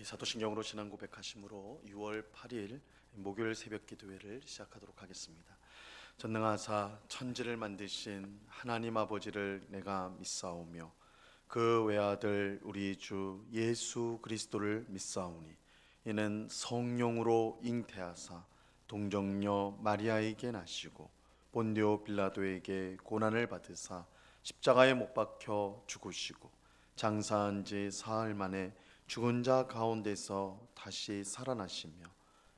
우리 사도신경으로 신앙 고백하심으로 6월 8일 목요일 새벽 기도회를 시작하도록 하겠습니다. 전능하사 천지를 만드신 하나님 아버지를 내가 믿사오며 그 외아들 우리 주 예수 그리스도를 믿사오니 이는 성령으로 잉태하사 동정녀 마리아에게 나시고 본디오 빌라도에게 고난을 받으사 십자가에 못 박혀 죽으시고 장사한 지 사흘 만에 죽은 자 가운데서 다시 살아나시며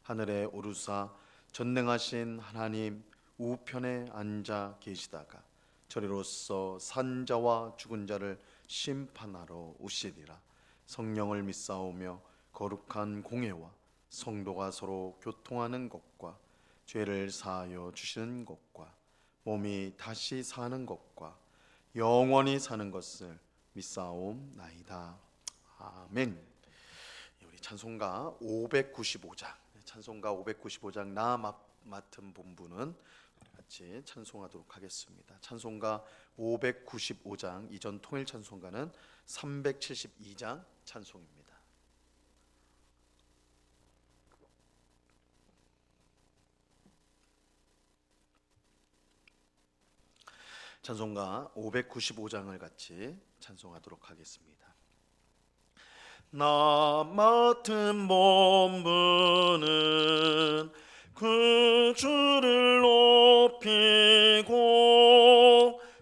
하늘에 오르사 전능하신 하나님 우편에 앉아 계시다가 저리로서 산 자와 죽은 자를 심판하러 오시리라. 성령을 믿사오며 거룩한 공회와 성도가 서로 교통하는 것과 죄를 사하여 주시는 것과 몸이 다시 사는 것과 영원히 사는 것을 믿사옵나이다. 아멘. 우리 찬송가 595장 나 맡은 본분은 같이 찬송하도록 하겠습니다. 찬송가 595장 이전 통일 찬송가는 372장 찬송입니다. 찬송가 595장을 같이 찬송하도록 하겠습니다. 나 맡은 본분은 그 주를 높이고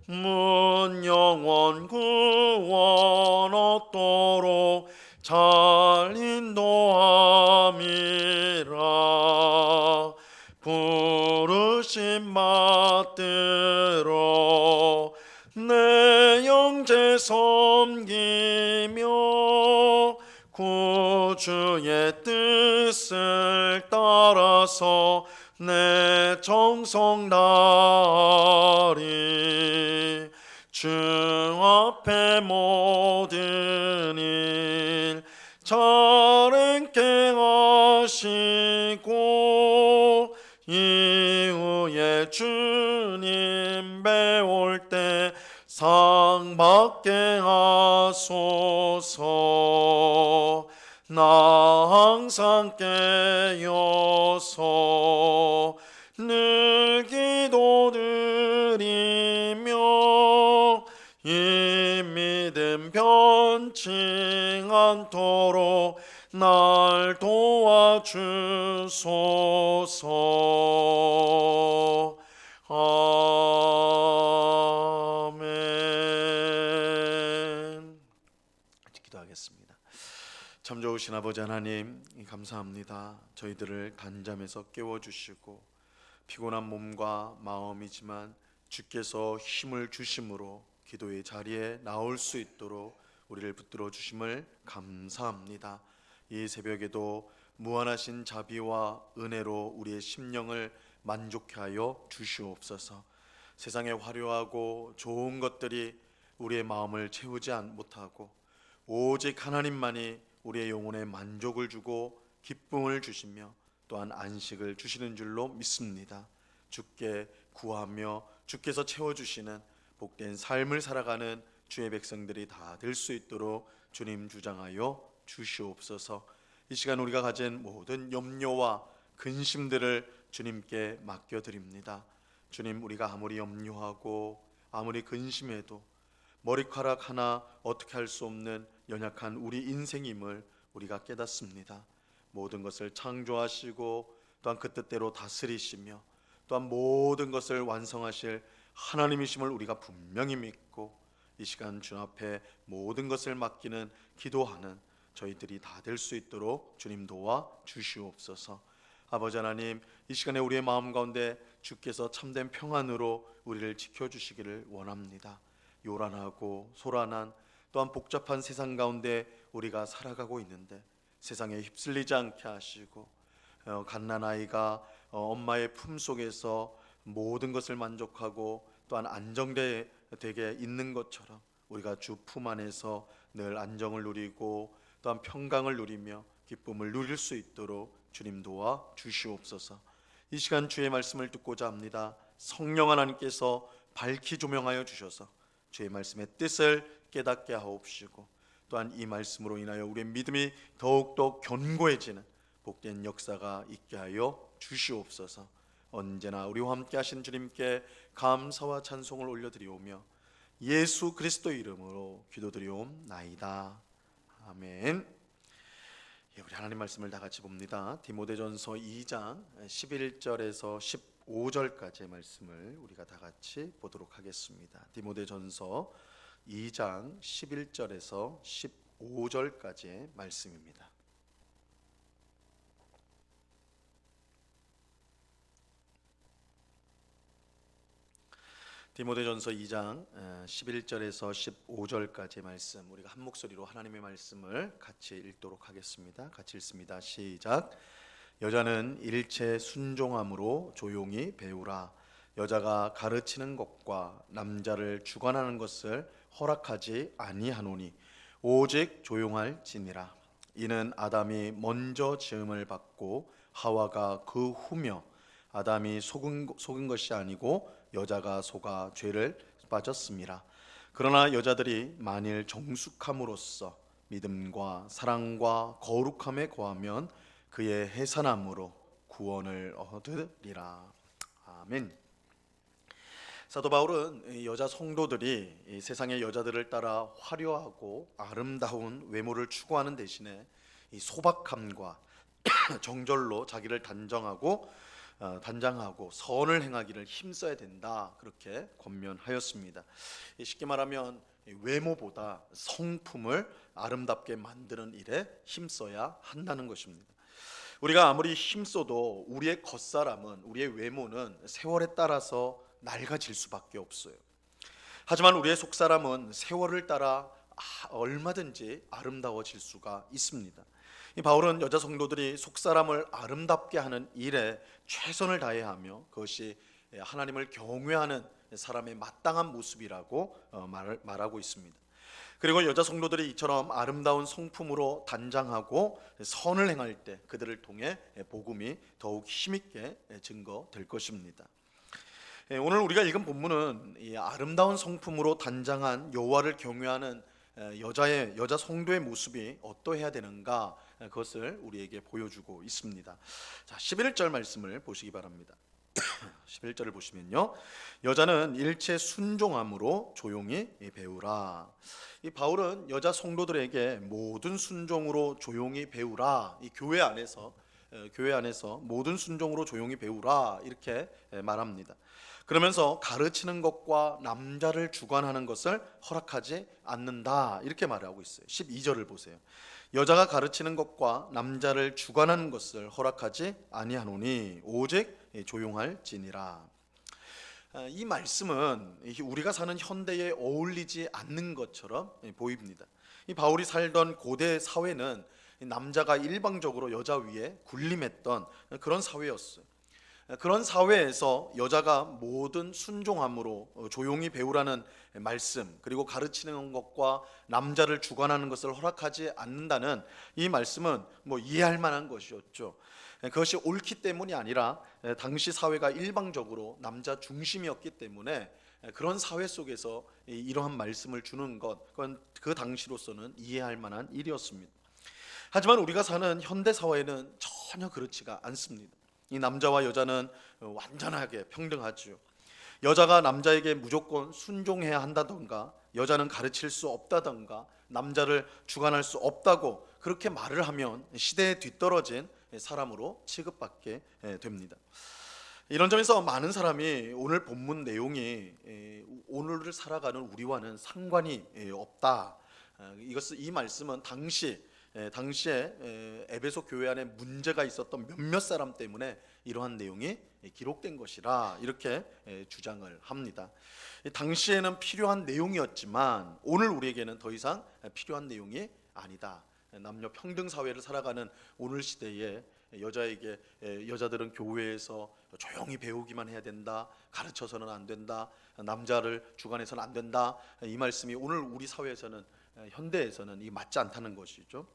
문 영원 구원 얻도록 잘 인도함이라. 부르심 받들어 내 영제 섬기며 구주의 뜻을 따라서 내 정성 다하리. 주 앞에 모든 일 잘행케 하시고 이후에 주님 배울 때 상 받게 하소서. 나 항상 깨어서 늘 기도드리며 이 믿음 변치 않도록 날 도와주소서. 아멘. 기도하겠습니다. 참 좋으신 아버지 하나님, 감사합니다. 저희들을 단잠에서 깨워주시고 피곤한 몸과 마음이지만 주께서 힘을 주심으로 기도의 자리에 나올 수 있도록 우리를 붙들어 주심을 감사합니다. 이 새벽에도 무한하신 자비와 은혜로 우리의 심령을 만족케 하여 주시옵소서. 세상의 화려하고 좋은 것들이 우리의 마음을 채우지 못하고 오직 하나님만이 우리의 영혼에 만족을 주고 기쁨을 주시며 또한 안식을 주시는 줄로 믿습니다. 주께 구하며 주께서 채워주시는 복된 삶을 살아가는 주의 백성들이 다 될 수 있도록 주님 주장하여 주시옵소서. 이 시간 우리가 가진 모든 염려와 근심들을 주님께 맡겨드립니다. 주님, 우리가 아무리 염려하고 아무리 근심해도 머리카락 하나 어떻게 할 수 없는 연약한 우리 인생임을 우리가 깨닫습니다. 모든 것을 창조하시고 또한 그 뜻대로 다스리시며 또한 모든 것을 완성하실 하나님이심을 우리가 분명히 믿고 이 시간 주 앞에 모든 것을 맡기는 기도하는 저희들이 다 될 수 있도록 주님 도와 주시옵소서. 아버지 하나님, 이 시간에 우리의 마음 가운데 주께서 참된 평안으로 우리를 지켜주시기를 원합니다. 요란하고 소란한 또한 복잡한 세상 가운데 우리가 살아가고 있는데 세상에 휩쓸리지 않게 하시고 갓난아이가 엄마의 품속에서 모든 것을 만족하고 또한 안정되게 있는 것처럼 우리가 주 품 안에서 늘 안정을 누리고 또한 평강을 누리며 기쁨을 누릴 수 있도록 주님 도와 주시옵소서. 이 시간 주의 말씀을 듣고자 합니다. 성령 하나님께서 밝히 조명하여 주셔서 주의 말씀의 뜻을 깨닫게 하옵시고 또한 이 말씀으로 인하여 우리의 믿음이 더욱더 견고해지는 복된 역사가 있게 하여 주시옵소서. 언제나 우리와 함께 하신 주님께 감사와 찬송을 올려드리오며 예수 그리스도의 이름으로 기도드리옵나이다. 아멘. 우리 하나님 말씀을 다 같이 봅니다. 디모데전서 2장 11절에서 15절까지의 말씀을 우리가 다 같이 보도록 하겠습니다. 디모데전서 2장 11절에서 15절까지의 말씀입니다. 디모데전서 2장 11절에서 15절까지의 말씀, 우리가 한 목소리로 하나님의 말씀을 같이 읽도록 하겠습니다. 같이 읽습니다. 시작. 여자는 일체 순종함으로 조용히 배우라. 여자가 가르치는 것과 남자를 주관하는 것을 허락하지 아니하노니 오직 조용할지니라. 이는 아담이 먼저 지음을 받고 하와가 그 후며 아담이 속은 것이 아니고 여자가 속아 죄를 빠졌습니다. 그러나 여자들이 만일 정숙함으로써 믿음과 사랑과 거룩함에 거하면 그의 해산함으로 구원을 얻으리라. 아멘. 사도 바울은 여자 성도들이 이 세상의 여자들을 따라 화려하고 아름다운 외모를 추구하는 대신에 이 소박함과 정절로 자기를 단장하고 선을 행하기를 힘써야 된다, 그렇게 권면하였습니다. 쉽게 말하면 외모보다 성품을 아름답게 만드는 일에 힘써야 한다는 것입니다. 우리가 아무리 힘써도 우리의 겉사람은, 우리의 외모는 세월에 따라서 낡아질 수밖에 없어요. 하지만 우리의 속사람은 세월을 따라 얼마든지 아름다워질 수가 있습니다. 이 바울은 여자 성도들이 속사람을 아름답게 하는 일에 최선을 다해야 하며 그것이 하나님을 경외하는 사람의 마땅한 모습이라고 말하고 있습니다. 그리고 여자 성도들이 이처럼 아름다운 성품으로 단장하고 선을 행할 때 그들을 통해 복음이 더욱 힘있게 증거될 것입니다. 오늘 우리가 읽은 본문은 이 아름다운 성품으로 단장한 여호와를 경외하는 여자 성도의 모습이 어떠해야 되는가, 그것을 우리에게 보여주고 있습니다. 자, 11절 말씀을 보시기 바랍니다. 11절을 보시면요, 여자는 일체 순종함으로 조용히 배우라. 이 바울은 여자 성도들에게 모든 순종으로 조용히 배우라, 이 교회 안에서 모든 순종으로 조용히 배우라, 이렇게 말합니다. 그러면서 가르치는 것과 남자를 주관하는 것을 허락하지 않는다, 이렇게 말하고 있어요. 12절을 보세요. 여자가 가르치는 것과 남자를 주관하는 것을 허락하지 아니하노니 오직 조용할지니라. 이 말씀은 우리가 사는 현대에 어울리지 않는 것처럼 보입니다. 이 바울이 살던 고대 사회는 남자가 일방적으로 여자 위에 군림했던 그런 사회였어요. 그런 사회에서 여자가 모든 순종함으로 조용히 배우라는 말씀, 그리고 가르치는 것과 남자를 주관하는 것을 허락하지 않는다는 이 말씀은 이해할 만한 것이었죠. 그것이 옳기 때문이 아니라 당시 사회가 일방적으로 남자 중심이었기 때문에 그런 사회 속에서 이러한 말씀을 주는 것, 그건 그 당시로서는 이해할 만한 일이었습니다. 하지만 우리가 사는 현대 사회는 전혀 그렇지가 않습니다. 이 남자와 여자는 완전하게 평등하죠. 여자가 남자에게 무조건 순종해야 한다던가, 여자는 가르칠 수 없다던가, 남자를 주관할 수 없다고 그렇게 말을 하면 시대에 뒤떨어진 사람으로 취급받게 됩니다. 이런 점에서 많은 사람이 오늘 본문 내용이 오늘을 살아가는 우리와는 상관이 없다, 이 말씀은 당시에 에베소 교회 안에 문제가 있었던 몇몇 사람 때문에 이러한 내용이 기록된 것이라, 이렇게 주장을 합니다. 당시에는 필요한 내용이었지만 오늘 우리에게는 더 이상 필요한 내용이 아니다. 남녀 평등 사회를 살아가는 오늘 시대에 여자들은 교회에서 조용히 배우기만 해야 된다, 가르쳐서는 안 된다, 남자를 주관해서는 안 된다, 이 말씀이 오늘 우리 사회에서는, 현대에서는 이 맞지 않다는 것이죠.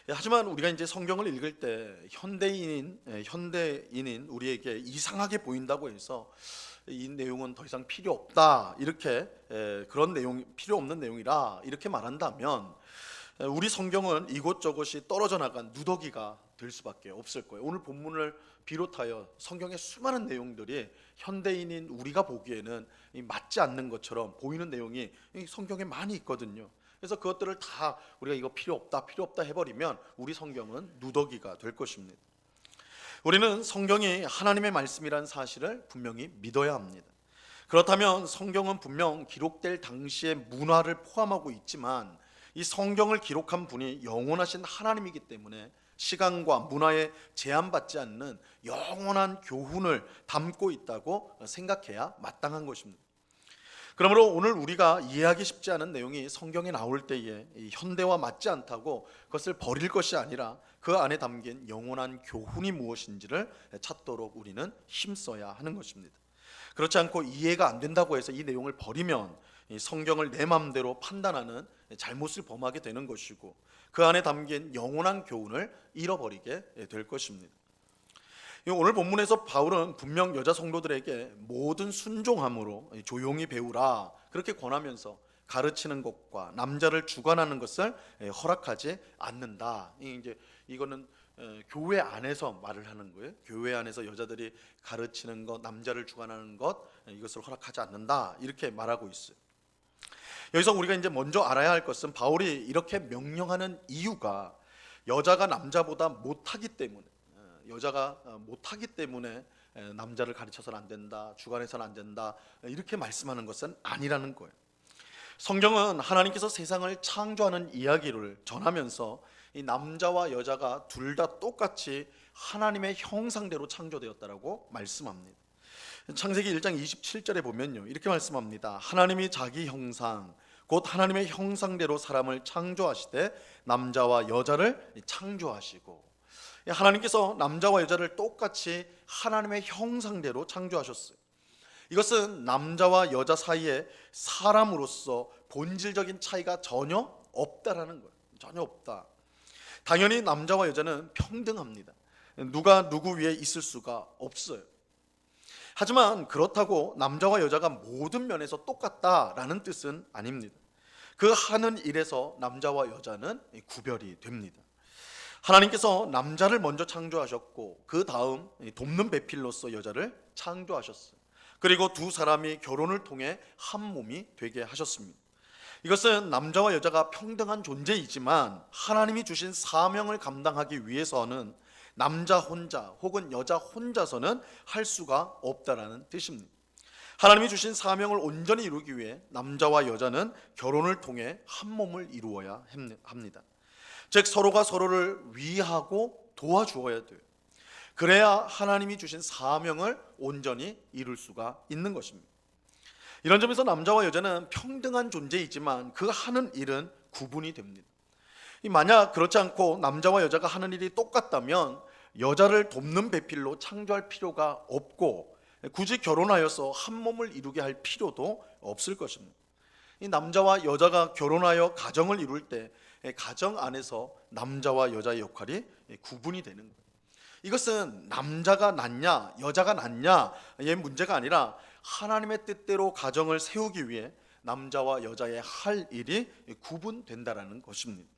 하지만 우리가 이제 성경을 읽을 때 현대인인 우리에게 이상하게 보인다고 해서 이 내용은 더 이상 필요 없다, 이렇게 그런 내용, 필요 없는 내용이라 이렇게 말한다면 우리 성경은 이곳저곳이 떨어져 나간 누더기가 될 수밖에 없을 거예요. 오늘 본문을 비롯하여 성경의 수많은 내용들이 현대인인 우리가 보기에는 맞지 않는 것처럼 보이는 내용이 성경에 많이 있거든요. 그래서 그것들을 다 우리가 이거 필요 없다 해버리면 우리 성경은 누더기가 될 것입니다. 우리는 성경이 하나님의 말씀이라는 사실을 분명히 믿어야 합니다. 그렇다면 성경은 분명 기록될 당시의 문화를 포함하고 있지만 이 성경을 기록한 분이 영원하신 하나님이기 때문에 시간과 문화에 제한받지 않는 영원한 교훈을 담고 있다고 생각해야 마땅한 것입니다. 그러므로 오늘 우리가 이해하기 쉽지 않은 내용이 성경에 나올 때에 이 현대와 맞지 않다고 그것을 버릴 것이 아니라 그 안에 담긴 영원한 교훈이 무엇인지를 찾도록 우리는 힘써야 하는 것입니다. 그렇지 않고 이해가 안 된다고 해서 이 내용을 버리면 이 성경을 내 마음대로 판단하는 잘못을 범하게 되는 것이고 그 안에 담긴 영원한 교훈을 잃어버리게 될 것입니다. 오늘 본문에서 바울은 분명 여자 성도들에게 모든 순종함으로 조용히 배우라 그렇게 권하면서 가르치는 것과 남자를 주관하는 것을 허락하지 않는다. 이거는 교회 안에서 말을 하는 거예요. 교회 안에서 여자들이 가르치는 것, 남자를 주관하는 것, 이것을 허락하지 않는다, 이렇게 말하고 있어요. 여기서 우리가 이제 먼저 알아야 할 것은 바울이 이렇게 명령하는 이유가 여자가 남자보다 못하기 때문에, 남자를 가르쳐서는 안 된다, 주관해서는 안 된다, 이렇게 말씀하는 것은 아니라는 거예요. 성경은 하나님께서 세상을 창조하는 이야기를 전하면서 이 남자와 여자가 둘 다 똑같이 하나님의 형상대로 창조되었다라고 말씀합니다. 창세기 1장 27절에 보면요, 이렇게 말씀합니다. 하나님이 자기 형상 곧 하나님의 형상대로 사람을 창조하시되 남자와 여자를 창조하시고, 하나님께서 남자와 여자를 똑같이 하나님의 형상대로 창조하셨어요. 이것은 남자와 여자 사이에 사람으로서 본질적인 차이가 전혀 없다라는 거예요. 전혀 없다. 당연히 남자와 여자는 평등합니다. 누가 누구 위에 있을 수가 없어요. 하지만 그렇다고 남자와 여자가 모든 면에서 똑같다라는 뜻은 아닙니다. 그 하는 일에서 남자와 여자는 구별이 됩니다. 하나님께서 남자를 먼저 창조하셨고 그 다음 돕는 배필로서 여자를 창조하셨어요. 그리고 두 사람이 결혼을 통해 한 몸이 되게 하셨습니다. 이것은 남자와 여자가 평등한 존재이지만 하나님이 주신 사명을 감당하기 위해서는 남자 혼자 혹은 여자 혼자서는 할 수가 없다라는 뜻입니다. 하나님이 주신 사명을 온전히 이루기 위해 남자와 여자는 결혼을 통해 한 몸을 이루어야 합니다. 즉 서로가 서로를 위하고 도와주어야 돼요. 그래야 하나님이 주신 사명을 온전히 이룰 수가 있는 것입니다. 이런 점에서 남자와 여자는 평등한 존재이지만 그 하는 일은 구분이 됩니다. 만약 그렇지 않고 남자와 여자가 하는 일이 똑같다면 여자를 돕는 배필로 창조할 필요가 없고 굳이 결혼하여서 한 몸을 이루게 할 필요도 없을 것입니다. 이 남자와 여자가 결혼하여 가정을 이룰 때 가정 안에서 남자와 여자의 역할이 구분이 되는 거예요. 이것은 남자가 낫냐 여자가 낫냐의 문제가 아니라 하나님의 뜻대로 가정을 세우기 위해 남자와 여자의 할 일이 구분된다라는 것입니다.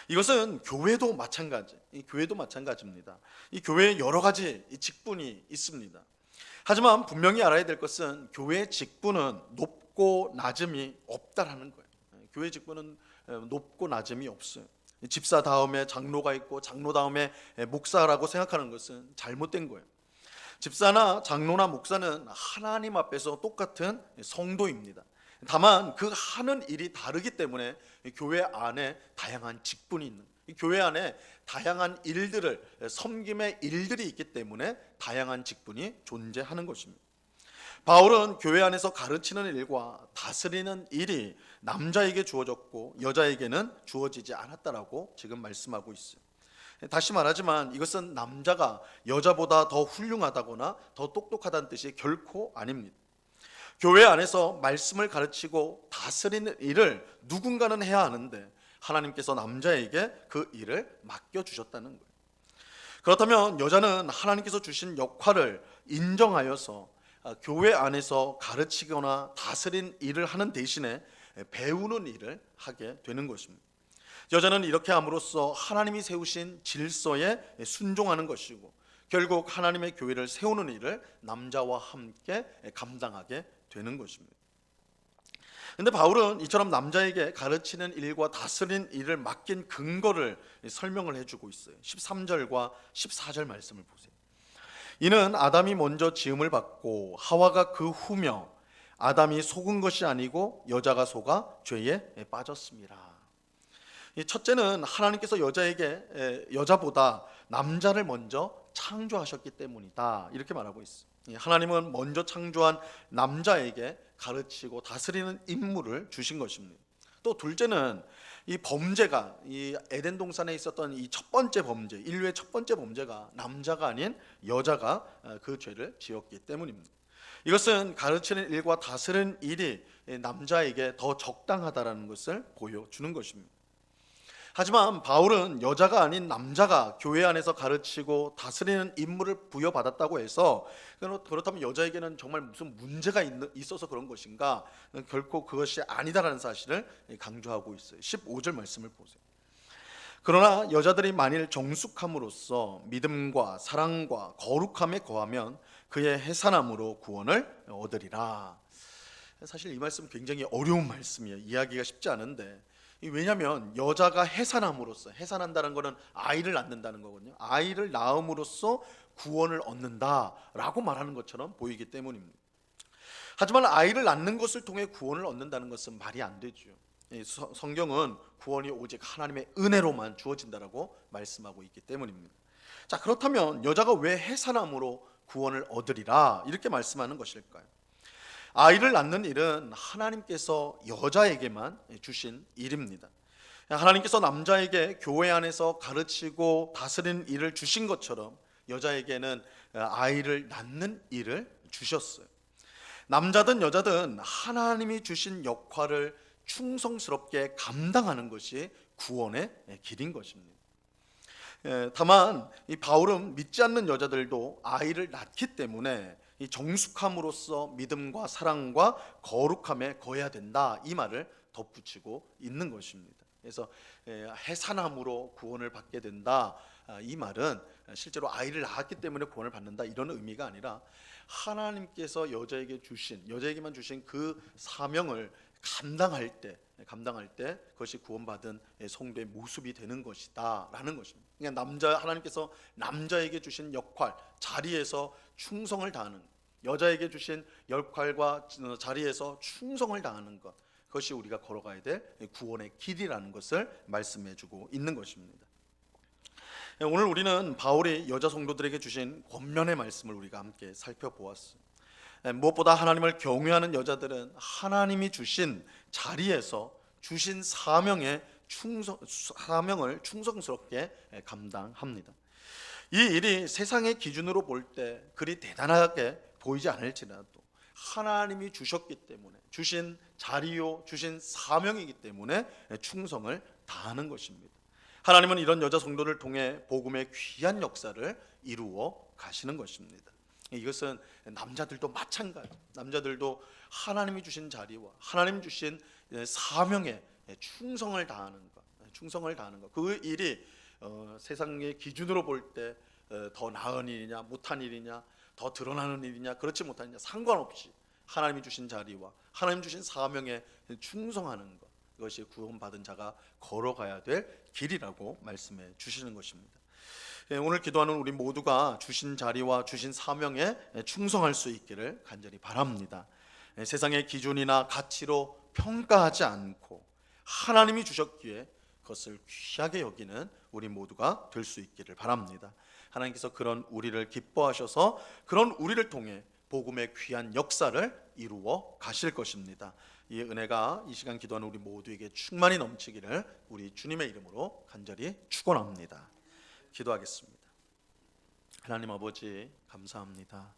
이것은 교회도 마찬가지입니다. 이 교회에 여러 가지 직분이 있습니다. 하지만 분명히 알아야 될 것은 교회의 직분은 높고 낮음이 없다라는 거예요. 교회 직분은 높고 낮음이 없어요. 집사 다음에 장로가 있고 장로 다음에 목사라고 생각하는 것은 잘못된 거예요. 집사나 장로나 목사는 하나님 앞에서 똑같은 성도입니다. 다만 그 하는 일이 다르기 때문에 교회 안에 다양한 직분이 있는, 교회 안에 다양한 일들을, 섬김의 일들이 있기 때문에 다양한 직분이 존재하는 것입니다. 바울은 교회 안에서 가르치는 일과 다스리는 일이 남자에게 주어졌고 여자에게는 주어지지 않았다라고 지금 말씀하고 있어요. 다시 말하지만 이것은 남자가 여자보다 더 훌륭하다거나 더 똑똑하다는 뜻이 결코 아닙니다. 교회 안에서 말씀을 가르치고 다스리는 일을 누군가는 해야 하는데 하나님께서 남자에게 그 일을 맡겨주셨다는 거예요. 그렇다면 여자는 하나님께서 주신 역할을 인정하여서 교회 안에서 가르치거나 다스린 일을 하는 대신에 배우는 일을 하게 되는 것입니다. 여자는 이렇게 함으로써 하나님이 세우신 질서에 순종하는 것이고 결국 하나님의 교회를 세우는 일을 남자와 함께 감당하게 되는 것입니다. 근데 바울은 이처럼 남자에게 가르치는 일과 다스린 일을 맡긴 근거를 설명을 해주고 있어요. 13절과 14절 말씀을 보세요. 이는 아담이 먼저 지음을 받고 하와가 그 후며 아담이 속은 것이 아니고 여자가 속아 죄에 빠졌습니다. 첫째는 하나님께서 여자보다 남자를 먼저 창조하셨기 때문이다, 이렇게 말하고 있어요. 하나님은 먼저 창조한 남자에게 가르치고 다스리는 임무를 주신 것입니다. 또 둘째는 이 범죄가, 이 에덴 동산에 있었던 이 첫 번째 범죄, 인류의 첫 번째 범죄가 남자가 아닌 여자가 그 죄를 지었기 때문입니다. 이것은 가르치는 일과 다스리는 일이 남자에게 더 적당하다라는 것을 보여주는 것입니다. 하지만 바울은 여자가 아닌 남자가 교회 안에서 가르치고 다스리는 임무를 부여받았다고 해서 그렇다면 여자에게는 정말 무슨 문제가 있어서 그런 것인가? 결코 그것이 아니다라는 사실을 강조하고 있어요. 15절 말씀을 보세요. 그러나 여자들이 만일 정숙함으로써 믿음과 사랑과 거룩함에 거하면 그의 해산함으로 구원을 얻으리라. 사실 이 말씀 굉장히 어려운 말씀이에요. 이해하기가 쉽지 않은데, 왜냐하면 여자가 해산함으로써, 해산한다는 것은 아이를 낳는다는 거거든요. 아이를 낳음으로써 구원을 얻는다라고 말하는 것처럼 보이기 때문입니다. 하지만 아이를 낳는 것을 통해 구원을 얻는다는 것은 말이 안 되죠. 성경은 구원이 오직 하나님의 은혜로만 주어진다라고 말씀하고 있기 때문입니다. 자, 그렇다면 여자가 왜 해산함으로 구원을 얻으리라 이렇게 말씀하는 것일까요? 아이를 낳는 일은 하나님께서 여자에게만 주신 일입니다. 하나님께서 남자에게 교회 안에서 가르치고 다스리는 일을 주신 것처럼 여자에게는 아이를 낳는 일을 주셨어요. 남자든 여자든 하나님이 주신 역할을 충성스럽게 감당하는 것이 구원의 길인 것입니다. 다만 이 바울은 믿지 않는 여자들도 아이를 낳기 때문에 이 정숙함으로써 믿음과 사랑과 거룩함에 거해야 된다, 이 말을 덧붙이고 있는 것입니다. 그래서 해산함으로 구원을 받게 된다, 이 말은 실제로 아이를 낳았기 때문에 구원을 받는다 이런 의미가 아니라 하나님께서 여자에게만 주신 그 사명을 감당할 때 그것이 구원받은 성도의 모습이 되는 것이다라는 것입니다. 그러니까 하나님께서 남자에게 주신 역할, 자리에서 충성을 다하는, 여자에게 주신 역할과 자리에서 충성을 다하는 것, 그것이 우리가 걸어가야 될 구원의 길이라는 것을 말씀해주고 있는 것입니다. 오늘 우리는 바울이 여자 성도들에게 주신 권면의 말씀을 우리가 함께 살펴보았습니다. 무엇보다 하나님을 경외하는 여자들은 하나님이 주신 자리에서 주신 사명을 충성스럽게 감당합니다. 이 일이 세상의 기준으로 볼 때 그리 대단하게 보이지 않을지라도 하나님이 주셨기 때문에, 주신 자리요 주신 사명이기 때문에 충성을 다하는 것입니다. 하나님은 이런 여자 성도를 통해 복음의 귀한 역사를 이루어 가시는 것입니다. 이것은 남자들도 마찬가지. 남자들도 하나님이 주신 자리와 하나님 주신 사명에 충성을 다하는 것. 그 일이 세상의 기준으로 볼 때 더 나은 일이냐, 못한 일이냐, 더 드러나는 일이냐, 그렇지 못한 일이냐 상관없이 하나님이 주신 자리와 하나님 주신 사명에 충성하는 것, 이것이 구원받은 자가 걸어가야 될 길이라고 말씀해 주시는 것입니다. 오늘 기도하는 우리 모두가 주신 자리와 주신 사명에 충성할 수 있기를 간절히 바랍니다. 세상의 기준이나 가치로 평가하지 않고 하나님이 주셨기에 그것을 귀하게 여기는 우리 모두가 될 수 있기를 바랍니다. 하나님께서 그런 우리를 기뻐하셔서 그런 우리를 통해 복음의 귀한 역사를 이루어 가실 것입니다. 이 은혜가 이 시간 기도하는 우리 모두에게 충만히 넘치기를 우리 주님의 이름으로 간절히 축원합니다. 기도하겠습니다. 하나님 아버지, 감사합니다.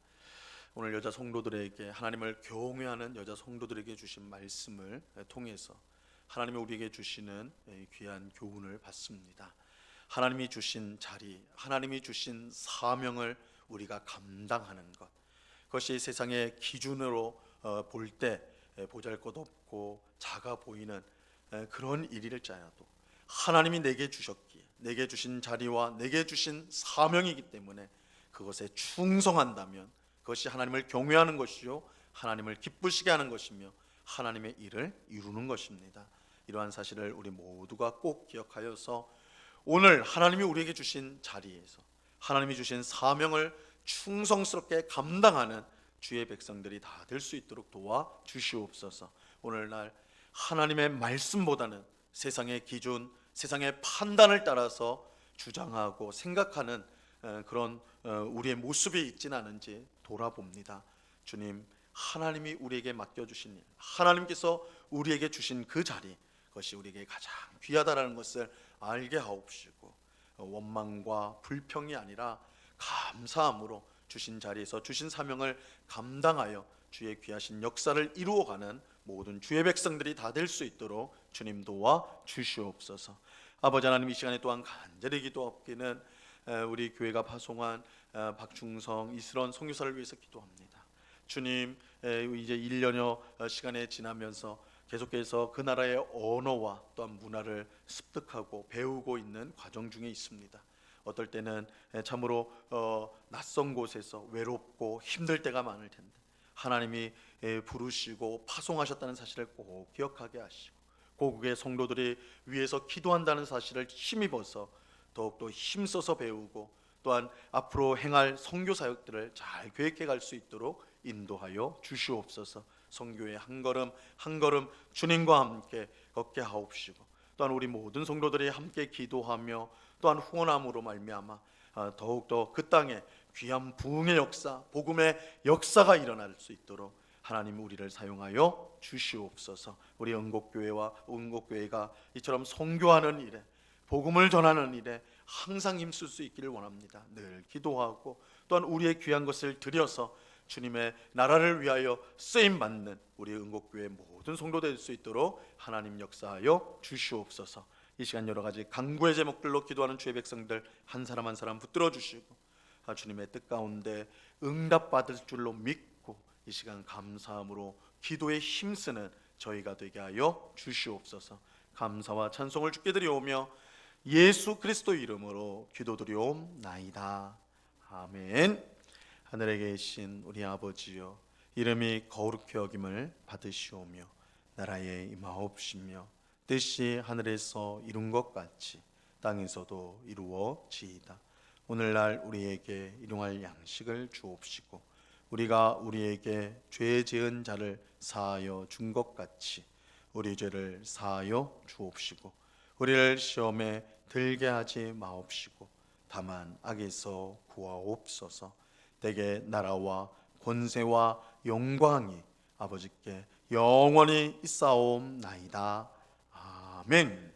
오늘 여자 성도들에게, 하나님을 경외하는 여자 성도들에게 주신 말씀을 통해서 하나님이 우리에게 주시는 귀한 교훈을 받습니다. 하나님이 주신 자리, 하나님이 주신 사명을 우리가 감당하는 것, 그것이 세상의 기준으로 볼 때 보잘것없고 작아 보이는 그런 일일지라도 하나님이 내게 주셨기에, 내게 주신 자리와 내게 주신 사명이기 때문에 그것에 충성한다면 그것이 하나님을 경외하는 것이요 하나님을 기쁘시게 하는 것이며 하나님의 일을 이루는 것입니다. 이러한 사실을 우리 모두가 꼭 기억하여서 오늘 하나님이 우리에게 주신 자리에서 하나님이 주신 사명을 충성스럽게 감당하는 주의 백성들이 다 될 수 있도록 도와 주시옵소서. 오늘날 하나님의 말씀보다는 세상의 기준, 세상의 판단을 따라서 주장하고 생각하는 그런 우리의 모습이 있지는 않은지 돌아봅니다. 주님, 하나님이 우리에게 맡겨주신 일, 하나님께서 우리에게 주신 그 자리, 그것이 우리에게 가장 귀하다라는 것을 알게 하옵시고 원망과 불평이 아니라 감사함으로 주신 자리에서 주신 사명을 감당하여 주의 귀하신 역사를 이루어가는 모든 주의 백성들이 다 될 수 있도록 주님 도와 주시옵소서. 아버지 하나님, 이 시간에 또한 간절히 기도하옵기는 우리 교회가 파송한 박중성, 이슬원 선교사를 위해서 기도합니다. 주님, 이제 1년여 시간이 지나면서 계속해서 그 나라의 언어와 또한 문화를 습득하고 배우고 있는 과정 중에 있습니다. 어떨 때는 참으로 낯선 곳에서 외롭고 힘들 때가 많을 텐데 하나님이 부르시고 파송하셨다는 사실을 꼭 기억하게 하시고 고국의 성도들이 위에서 기도한다는 사실을 힘입어서 더욱더 힘써서 배우고 또한 앞으로 행할 선교 사역들을 잘 계획해 갈 수 있도록 인도하여 주시옵소서. 선교의 한 걸음 한 걸음 주님과 함께 걷게 하옵시고 또한 우리 모든 성도들이 함께 기도하며 또한 후원함으로 말미암아 더욱더 그 땅에 귀한 부흥의 역사, 복음의 역사가 일어날 수 있도록 하나님 우리를 사용하여 주시옵소서. 우리 은곡교회가 이처럼 선교하는 일에, 복음을 전하는 일에 항상 힘쓸 수 있기를 원합니다. 늘 기도하고 또한 우리의 귀한 것을 드려서 주님의 나라를 위하여 쓰임받는 우리 은곡교회 모든 성도 될 수 있도록 하나님 역사하여 주시옵소서. 이 시간 여러 가지 간구의 제목들로 기도하는 주의 백성들 한 사람 한 사람 붙들어 주시고 주님의 뜻 가운데 응답받을 줄로 믿고 이 시간 감사함으로 기도에 힘쓰는 저희가 되게 하여 주시옵소서. 감사와 찬송을 주께 드리오며 예수 그리스도 이름으로 기도드리옵나이다. 아멘. 하늘에 계신 우리 아버지여, 이름이 거룩히 여김을 받으시오며 나라에 임하옵시며 뜻이 하늘에서 이룬 것 같이 땅에서도 이루어지이다. 오늘날 우리에게 일용할 양식을 주옵시고 우리가 우리에게 죄 지은 자를 사하여 준 것 같이 우리 죄를 사하여 주옵시고 우리를 시험에 들게 하지 마옵시고 다만 악에서 구하옵소서. 대개 나라와 권세와 영광이 아버지께 영원히 있사옵나이다. 아멘.